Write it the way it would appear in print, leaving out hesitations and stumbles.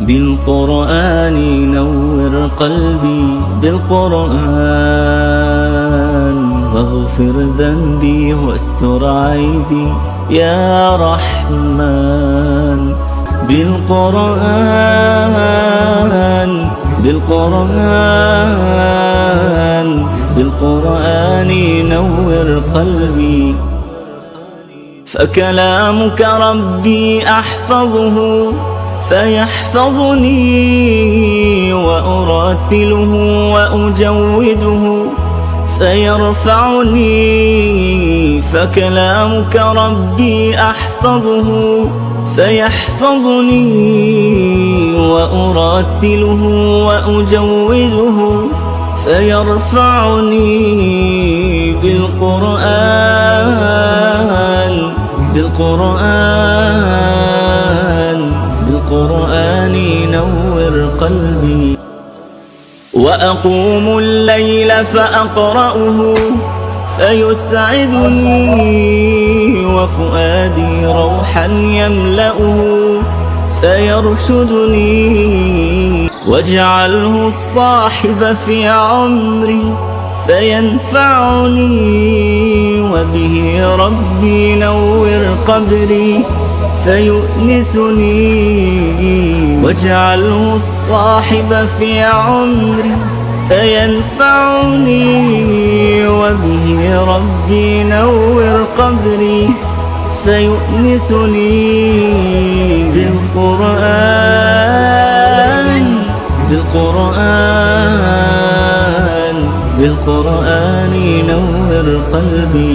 بالقرآن نور قلبي، بالقرآن واغفر ذنبي واستر عيبي يا رحمن. بالقرآن بالقرآن بالقرآن نور قلبي، فكلامك ربي أحفظه فيحفظني، وأرتله وأجوده فيرفعني. فكلامك ربي أحفظه فيحفظني، وأرتله وأجوده فيرفعني. بالقرآن بالقرآن بالقرآن نور قلبي، وأقوم الليل فأقرأه فيسعدني، وفؤادي روحا يملأه فيرشدني. واجعله الصاحب في عمري فينفعني، وبه ربي نور قبري فيؤنسني. واجعله الصاحب في عمري فينفعني، وبه ربي نور قبري فيؤنسني. بالقرآن بالقرآن بالقرآن نور قلبي.